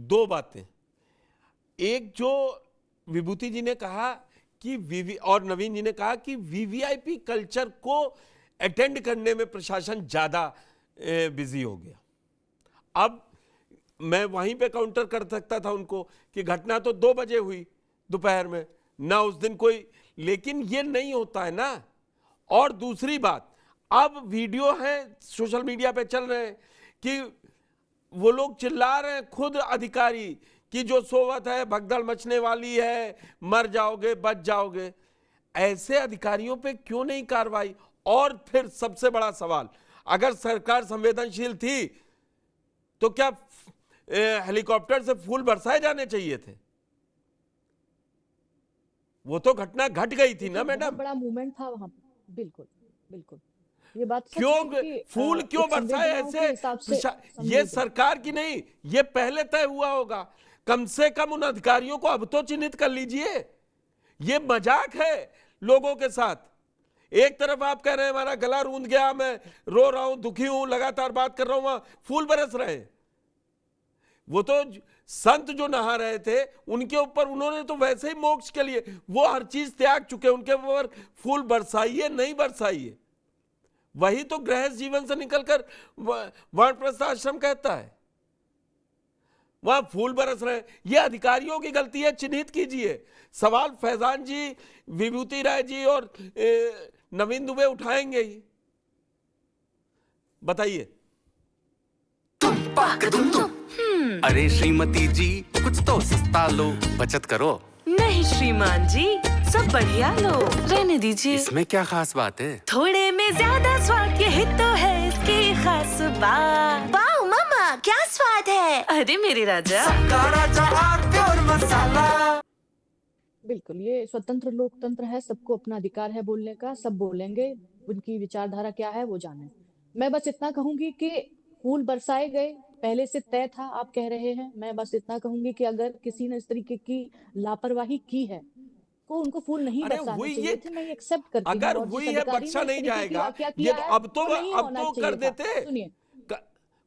दो बातें। एक जो विभूति जी ने कहा कि और नवीन जी ने कहा कि वीवीआईपी कल्चर को अटेंड करने में प्रशासन ज्यादा बिजी हो गया। अब मैं वहीं पे काउंटर कर सकता था उनको कि घटना तो 2 बजे हुई दोपहर में, ना उस दिन कोई, लेकिन ये नहीं होता है ना। और दूसरी बात, अब वीडियो है सोशल मीडिया पे चल रहे हैं कि वो लोग चिल्ला रहे हैं खुद अधिकारी कि जो सोवत है भगदड़ मचने वाली है, मर जाओगे बच जाओगे। ऐसे अधिकारियों पे क्यों नहीं कार्रवाई? और फिर सबसे बड़ा सवाल, अगर सरकार संवेदनशील थी तो क्या हेलीकॉप्टर से फूल बरसाए जाने चाहिए थे? वो तो घटना घट गई थी ना मैडम। बड़ा मूवमेंट था वहां। बिल्कुल बिल्कुल, ये बात सच क्यों है कि फूल क्यों एक बरसाए संवेदनाओं के हिसाब से ये सरकार की नहीं, ये पहले तय हुआ होगा। कम से कम उन अधिकारियों को अब तो चिन्हित कर लीजिए। ये मजाक है लोगों के साथ। एक तरफ आप कह रहे हैं हमारा गला रूंध गया, मैं रो रहा हूं, दुखी हूं, लगातार बात कर रहा हूं, वहां फूल बरस रहे हैं। वो तो संत जो नहा रहे थे उनके ऊपर उन्होंने तो वैसे ही मोक्ष के लिए वो हर चीज त्याग चुके, उनके ऊपर फूल बरसाइए नहीं बरसाइए। वही तो गृहस्थ जीवन से निकलकर वानप्रस्थ आश्रम कहता है। वहां फूल बरस रहे हैं, ये अधिकारियों की गलती है, चिन्हित कीजिए। सवाल फैजान जी, विभूति राय जी और नवीन दुबे उठाएंगे ही। बताइए। अरे श्रीमती जी, कुछ तो सस्ता लो, बचत करो। नहीं श्रीमान जी, सब बढ़िया लो, रहने दीजिए। इसमें क्या खास बात है? थोड़े में ज्यादा स्वाद, यही तो है इसकी खास बात। वाओ मामा, क्या स्वाद है। अरे मेरे राजा, प्योर मसाला। बिल्कुल, ये स्वतंत्र लोकतंत्र है, सबको अपना अधिकार है बोलने का, सब बोलेंगे, उनकी विचारधारा क्या है वो जाने। मैं बस इतना कहूंगी कि फूल बरसाए गए, पहले से तय था, आप कह रहे हैं। मैं बस इतना कहूंगी कि अगर किसी ने इस तरीके की लापरवाही की है तो उनको फूल नहीं अरे बरसाने हुई चाहिए ये, थे, मैं एक्सेप्ट करती हूँ। अगर और जिस हुई है अधिकारी बख्शा ने इस नहीं तरीके की जाएगा। वाकया ये किया तो है अब तो वो नहीं होना कर चाहिए था। देते। सुनिए,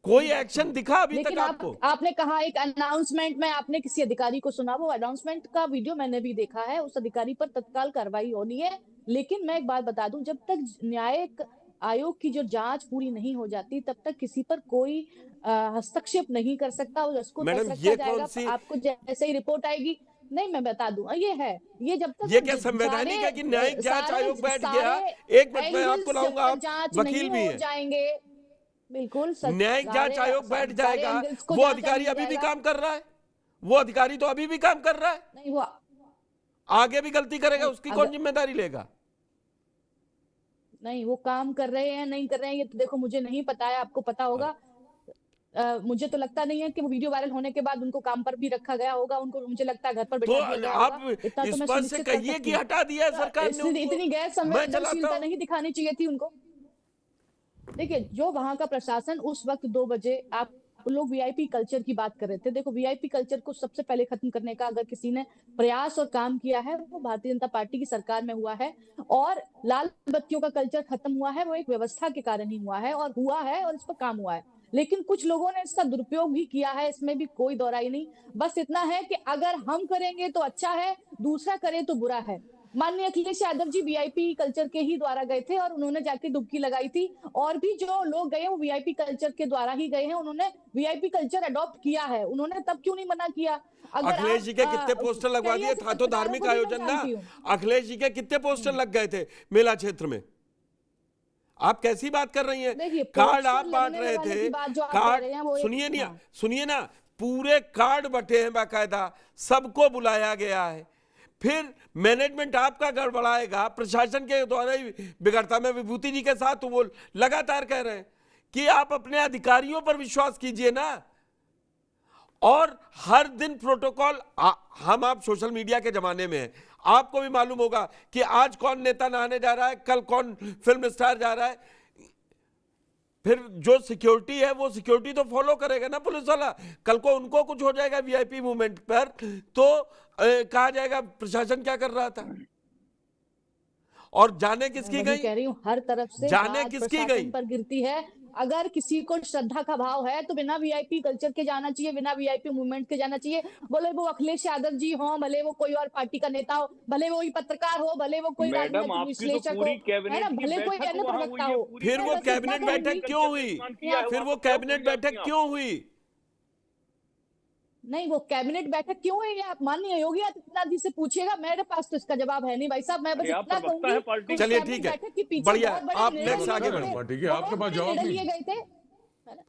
कोई एक्शन दिखा अभी तक लेकिन आपको? आपने कहा एक अनाउंसमेंट में आपने किसी अधिकारी को सुना, वो अनाउंसमेंट का वीडियो मैंने भी देखा है, उस अधिकारी पर तत्काल कार्रवाई होनी है। लेकिन मैं एक बात बता दूं, जब तक न्यायिक आयोग की जो जांच पूरी नहीं हो जाती तब तक किसी पर कोई हस्तक्षेप नहीं कर सकता और उसको तक मैडम रखा ये कौन जाएगा। सी, आपको जैसे ही रिपोर्ट आएगी, नहीं मैं बता दूं, ये है, ये जब तक ये क्या संवैधानिक है कि न्यायिक जांच आयोग बैठ गया? एक मिनट में आपको लाऊंगा, आप जांच वकील नहीं भी हो हैं। जाएंगे। बिल्कुल, न्यायिक जांच आयोग बैठ सारे जाएगा, एंगल्स को वो जांचा अधिकारी नहीं अभी भी जाएगा। काम कर रहा है, वो अधिकारी तो अभी भी काम कर रहा है। नहीं हुआ, आगे भी गलती करेगा, नहीं, उसकी कौन जिम्मेदारी लेगा? नहीं वो काम कर रहे हैं नहीं कर रहे हैं ये तो देखो मुझे नहीं पता है, आपको पता होगा। मुझे तो लगता नहीं है कि वो वीडियो वायरल होने के बाद उनको काम पर भी रखा गया होगा, उनको मुझे लगता है घर पर तो बिठा दिया गया आप होगा। इतना तो मैं स्पष्ट से सुनिश्चित कर कहिए सकती कि हूँ। हटा दिया है सरकार ने उनको। इतनी गैर मैं चलाता संवेदनशीलता हूं। नहीं दिखानी चाहिए थी उनको। देखिए, जो वहां का प्रशासन उस वक्त 2 बजे, आप लोग वीआईपी कल्चर की बात कर रहे थे, देखो वीआईपी कल्चर को सबसे पहले खत्म करने का अगर किसी ने प्रयास और काम किया है वो भारतीय जनता पार्टी की सरकार में हुआ है। और लाल बत्तियों का कल्चर खत्म हुआ है, वो एक व्यवस्था के कारण ही हुआ है और इस पर काम हुआ है। लेकिन कुछ लोगों ने इसका दुरुपयोग भी किया है, इसमें भी कोई दोहराई नहीं। बस इतना है कि अगर हम करेंगे तो अच्छा है, दूसरा करे तो बुरा है। माननीय अखिलेश यादव जी वीआईपी कल्चर के ही द्वारा गए थे और उन्होंने जाके डुबकी लगाई थी। और भी जो लोग गए वो वीआईपी कल्चर के द्वारा ही गए हैं, उन्होंने वीआईपी कल्चर अडॉप्ट किया है, उन्होंने तब क्यों नहीं मना किया? अगर अखिलेश जी के कितने पोस्टर लगवा दिए था, तो धार्मिक आयोजन ना। अखिलेश जी के कितने पोस्टर लग गए थे मेला क्षेत्र में? आप कैसी बात कर रही हैं? कार्ड आप बांट रहे थे, कार्ड सुनिए नहीं, सुनिए ना, पूरे कार्ड बटे हैं बाकायदा, सबको बुलाया गया है। फिर मैनेजमेंट आपका गड़बड़ाएगा, प्रशासन के द्वारा ही बिगड़ता। मैं विभूति जी के साथ वो लगातार कह रहे हैं कि आप अपने अधिकारियों पर विश्वास कीजिए ना। और हर दिन प्रोटोकॉल, हम आप सोशल मीडिया के जमाने में हैं, आपको भी मालूम होगा कि आज कौन नेता नहाने जा रहा है, कल कौन फिल्म स्टार जा रहा है। फिर जो सिक्योरिटी है वो सिक्योरिटी तो फॉलो करेगा ना पुलिस वाला। कल को उनको कुछ हो जाएगा वीआईपी मूवमेंट पर तो कहा जाएगा प्रशासन क्या कर रहा था। और जाने किसकी गई, कह रही हूँ, हर तरफ से जाने किसकी गई पर गिरती है। अगर किसी को श्रद्धा का भाव है तो बिना वीआईपी कल्चर के जाना चाहिए, बिना वीआईपी मूवमेंट के जाना चाहिए। बोले वो अखिलेश यादव जी हो, भले वो कोई और पार्टी का नेता हो, भले वो पत्रकार हो, भले वो कोई मैडम राजनीतिक आपकी तो विश्लेषक पूरी हो, है कैबिनेट ना, की भले कोई बैठक अन्य वहाँ प्रवक्ता हुई है, हो। पूरी फिर वो बस इतना कैबिनेट कहूंगी- बैठक क्यों हुई? फिर वो कैबिनेट बैठक क्यों हुई? नहीं, वो कैबिनेट बैठक क्यों है ये आप माननीय योगी आदित्यनाथ जी से पूछिएगा, मेरे पास तो इसका जवाब है नहीं भाई साहब। मैं बस अरे आप इतना प्रवक्ता कहूंगी है पार्टी कि के। चलिए, कैबिनेट ठीक है, बैठक के पीछे बढ़िया, बहुत बड़े आप निर्णय next लिए आगे गए बढ़ो। थे। पार्टी के, आपके बहुत पास बड़े जवाब निर्णय नहीं। लिए गए थे, है ना?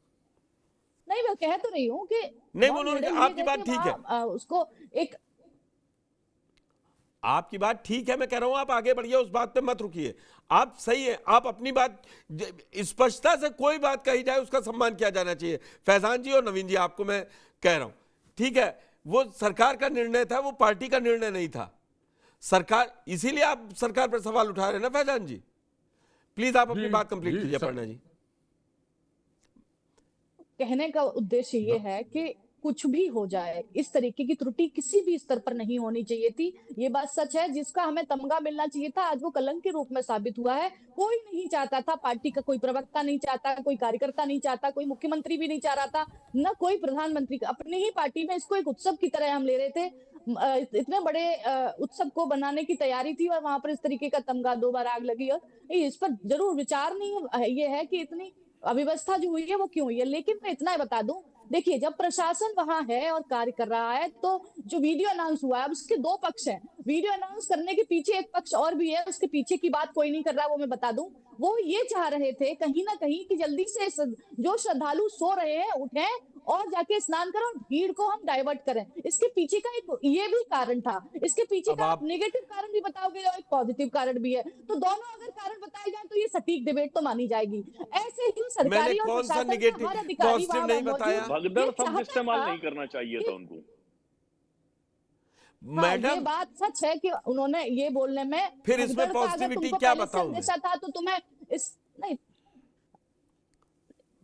नहीं, मैं कह तो रही हूँ कि नहीं, बहुत उन्होंने निर्णय कहा, लिए आपकी गए बात थे ठीक है। वहाँ, उसको एक आपकी बात ठीक है, मैं कह रहा हूं आप आगे बढ़िए, उस बात पे मत रुकिए। आप सही है, आप अपनी बात स्पष्टता से कोई बात कही जाए उसका सम्मान किया जाना चाहिए। फैजान जी और नवीन जी, आपको मैं कह रहा हूं, ठीक है, वो सरकार का निर्णय था, वो पार्टी का निर्णय नहीं था। सरकार, इसीलिए आप सरकार पर सवाल उठा रहे हैं ना फैजान जी। प्लीज आप अपनी जी, बात कंप्लीट जी, कीजिए सर। पढ़ना जी। कहने का उद्देश्य ये है कि कुछ भी हो जाए, इस तरीके की त्रुटि किसी भी स्तर पर नहीं होनी चाहिए थी। ये बात सच है, जिसका हमें तमगा मिलना चाहिए था आज वो कलंक के रूप में साबित हुआ है। कोई नहीं चाहता था, पार्टी का कोई प्रवक्ता नहीं चाहता, कोई कार्यकर्ता नहीं चाहता, कोई मुख्यमंत्री भी नहीं चाह रहा था, न कोई प्रधानमंत्री। अपनी ही पार्टी में इसको एक उत्सव की तरह हम ले रहे थे। इतने बड़े उत्सव को बनाने की तैयारी थी और वहां पर इस तरीके का तमगा, 2 बार आग लगी। और इस पर जरूर विचार नहीं ये है कि इतनी अव्यवस्था जो हुई है वो क्यों हुई है। लेकिन मैं इतना ही बता दूं, देखिए, जब प्रशासन वहां है और कार्य कर रहा है तो जो वीडियो अनाउंस हुआ है, अब उसके 2 पक्ष हैं। वीडियो अनाउंस करने के पीछे एक पक्ष और भी है, उसके पीछे की बात कोई नहीं कर रहा, वो मैं बता दूं। वो ये चाह रहे थे कहीं ना कहीं कि जल्दी से जो श्रद्धालु सो रहे हैं उठें और जाके स्नान करें और भीड़ को हम डाइवर्ट करें। इसके पीछे का एक ये भी कारण था। इसके पीछे अब का आप- आप नेगेटिव कारण भी बताओगे और एक पॉजिटिव कारण भी है, तो दोनों अगर कारण बताए जाए तो ये सटीक डिबेट तो मानी जाएगी। ऐसे ही सरकारी मैंने और कौन सा प्रशासन का नेगेटिव हर अधिकारी पॉजिटिव वहां नहीं मौजूद बताया? भगदड़ ये शब्द चाहता इस्तेमाल था नहीं करना चाहिए था उनको। हाँ, ये मैडम, बात सच है कि उन्होंने ये बोलने में फिर इसमें भगदड़ का अगर पॉजिटिविटी तुमको क्या पहले से बताऊं मैं? अंदेशा था तो तुम्हें इस नहीं।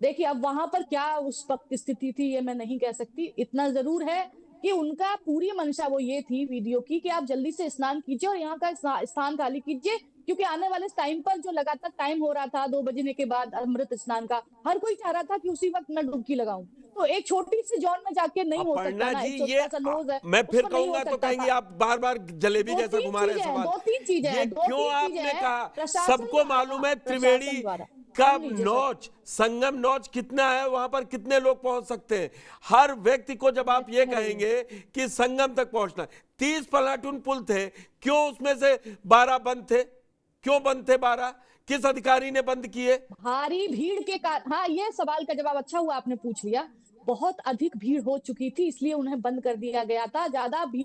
देखिए, अब वहां पर क्या उस वक्त स्थिति थी ये मैं नहीं कह सकती। इतना जरूर है कि उनका पूरी मंशा वो ये थी वीडियो की कि आप जल्दी से स्नान कीजिए और यहाँ का स्थान खाली कीजिए, क्योंकि आने वाले टाइम पर जो लगातार टाइम हो रहा था 2 बजने के बाद अमृत स्नान का, हर कोई चाह रहा था कि उसी वक्त मैं डुबकी लगाऊं। तो एक छोटी सी जोन में जाके नहीं हो सकता अपर्णा ना, जी, एक ये छोटा सा नोज है, मैं फिर उसमें नहीं हो कहूंगा तो सकता कहेंगे था। आप बार बार जलेबी दो जैसा तीन घुमा रहे हैं चीजें हैं, सवाल। 2-3 चीजें ये हैं, 2-3 क्यों चीजें आपने हैं। कहा? प्रशासन सबको मालूम है प्रशासन त्रिवेणी द्वारा। का मान लीजिए सर। नौच, संगम नौच कितना है, वहां पर कितने लोग पहुंच सकते हैं? हर व्यक्ति को जब आप ये कहेंगे कि संगम तक पहुंचना है, 30 प्लाटून पुल थे, क्यों उसमें से 12 बंद थे? क्यों बंद थे 12? किस अधिकारी ने बंद किए? भारी भीड़ के कारण। हाँ, ये सवाल का जवाब अच्छा हुआ आपने पूछ लिया। बहुत अधिक भीड़ हो चुकी थी, इसलिए उन्हें बंद कर दिया गया था। ज्यादा भीड़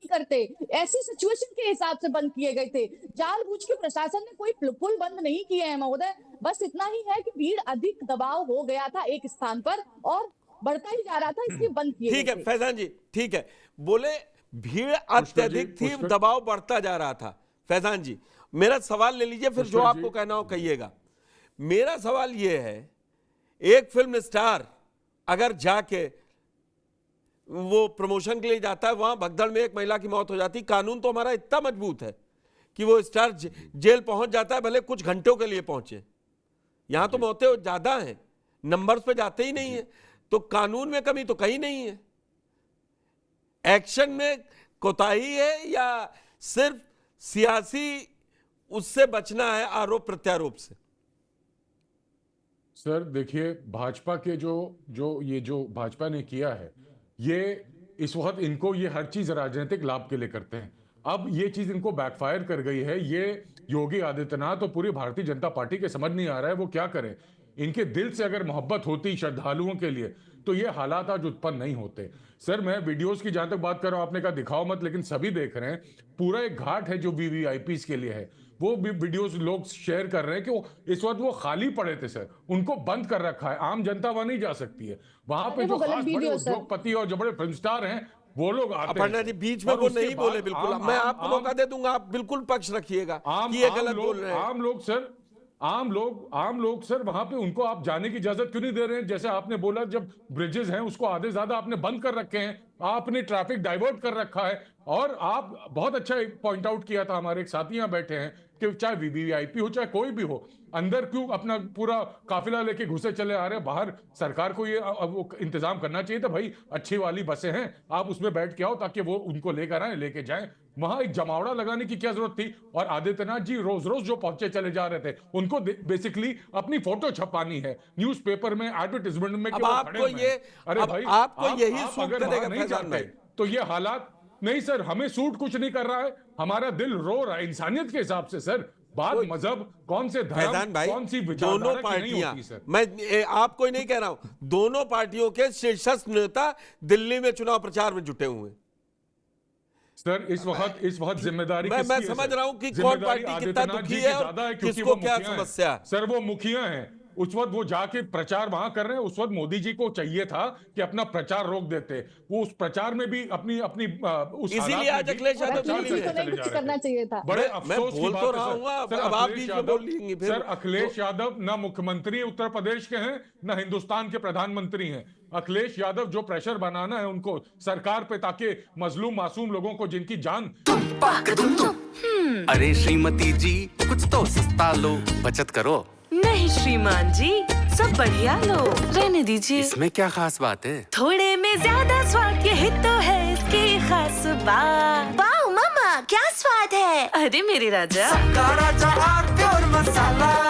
करते, ऐसी सिचुएशन के हिसाब से बंद किए गए थे। जानबूझ के प्रशासन ने कोई पुल बंद नहीं किए हैं महोदय। बस इतना ही है कि भीड़ अधिक दबाव हो गया था एक स्थान पर और बढ़ता ही जा रहा था, इसलिए बंद किए ठीक गए है थे। फैजान जी, ठीक है, बोले भीड़ अत्यधिक थी, पुष्कर। दबाव बढ़ता जा रहा था। फैजान जी, मेरा सवाल ले लीजिए, फिर जो पुष्कर आपको जी। कहना हो कहिएगा। मेरा सवाल यह है, एक फिल्म स्टार अगर जाके वो प्रमोशन के लिए जाता है, वहां भगदड़ में एक महिला की मौत हो जाती, कानून तो हमारा इतना मजबूत है कि वो स्टार जेल पहुंच जाता है, भले कुछ घंटों के लिए पहुंचे। यहां तो मौतें ज्यादा हैं, नंबर्स पे जाते ही नहीं है, तो कानून में कमी तो कहीं नहीं है। एक्शन में कोताही है या सिर्फ सियासी उससे बचना है, आरोप प्रत्यारोप से? सर देखिए, भाजपा के जो भाजपा ने किया है, ये इस वक्त इनको ये हर चीज राजनीतिक लाभ के लिए करते हैं। अब ये चीज इनको बैकफायर कर गई है। ये योगी आदित्यनाथ और पूरी भारतीय जनता पार्टी के समझ नहीं आ रहा है वो क्या करें। इनके दिल से अगर मोहब्बत होती श्रद्धालुओं के लिए तो ये हालात आज उत्पन्न नहीं होते। सर मैं वीडियोस की जहां तक बात कर रहा हूं, आपने कहा दिखाओ मत, लेकिन सभी देख रहे हैं। पूरा एक घाट है जो वीवीआईपीज के लिए है, वो भी वीडियोस लोग शेयर कर रहे हैं कि वो इस वक्त वो खाली पड़े थे सर, उनको बंद कर रखा है, आम जनता वहां नहीं जा सकती है। वहां पे अरे जो वो गलत खास बड़े वीडियो सर। उद्योगपति और जो बड़े फिल्म स्टार हैं वो लोग आते हैं। अपर्णा जी, बीच में और वो उसके नहीं बाद बोले, बिल्कुल मैं आपको मौका दे दूंगा, आप बिल्कुल पक्ष रखिएगा कि ये गलत बोल रहे हैं। आम लोग सर वहां पे उनको आप जाने की इजाजत क्यों नहीं दे रहे हैं? जैसे आपने बोला जब ब्रिजेस हैं उसको आधे ज्यादा आपने बंद कर रखे हैं, आपने ट्रैफिक डाइवर्ट कर रखा है। और आप बहुत अच्छा पॉइंट आउट किया था, हमारे एक साथी यहाँ बैठे हैं, कि चाहे वीवीआईपी हो चाहे कोई भी हो, अंदर क्यों अपना पूरा काफिला लेके घुसे चले आ रहे हैं? बाहर सरकार को ये वो इंतजाम करना चाहिए था, भाई अच्छी वाली बसें हैं, आप उसमें बैठ के आओ ताकि वो उनको लेकर आए, लेके जाएं। वहां एक जमावड़ा लगाने की क्या जरूरत थी? और आदित्यनाथ जी रोज रोज जो पहुंचे चले जा रहे थे, उनको बेसिकली अपनी फोटो छपानी है न्यूज़पेपर में, एडवर्टाइजमेंट में। अब आपको ये, अरे अब भाई आपको यही आप सूट अगर करेगा वहां नहीं फैजान जाते भाई। तो ये हालात नहीं सर, हमें सूट कुछ नहीं कर रहा है, हमारा दिल रो रहा है इंसानियत के हिसाब से सर। बात मजहब, कौन से धर्म, फैजान भाई, कौन सी दोनों विचारधारा की नहीं पार्टियां, होती सर। मैं आपको ही नहीं कह रहा हूं, दोनों पार्टियों के शीर्षस्थ नेता दिल्ली में चुनाव प्रचार में जुटे हुए हैं। सर इस वक्त जिम्मेदारी मैं किसकी है समझ सर? रहा हूं कि कौन जिम्मेदारी पार्टी कितना आदित्यनाथ दुखी जी है की और ज्यादा है, क्योंकि किसको वो क्या मुखिया हैं। समस्या है। सर वो मुखिया हैं, उस वक्त वो जाके प्रचार वहां कर रहे हैं, उस वक्त मोदी जी को चाहिए था कि अपना प्रचार रोक देते, वो उस प्रचार में भी अपनी अपनी उस इसीलिए हालात में आज भी अखिलेश यादव प्रचार दिल्ली करके में नहीं चले जा कुछ रहे करना थे। चाहिए था। बड़े मैं अफसोस की बोल बात तो है रहा सर। हूँ, अब सर, आप अखिलेश बीच में यादव- बोल लेंगे फिर। सर अखिलेश यादव ना मुख्यमंत्री उत्तर प्रदेश के हैं, ना हिंदुस्तान के प्रधानमंत्री हैं। अखिलेश यादव जो प्रेशर बनाना है उनको सरकार पे, ताकि मजलूम मासूम लोगों को जिनकी जान। अरे श्रीमती जी कुछ तो सस्ता लो, बचत करो। नहीं श्रीमान जी, सब बढ़िया लो, रहने दीजिए। इसमें क्या खास बात है? थोड़े में ज्यादा स्वाद, यही तो है इसकी खास बात। वाओ मम्मा क्या स्वाद है। अरे मेरे राजा, का राजा और प्योर मसाला।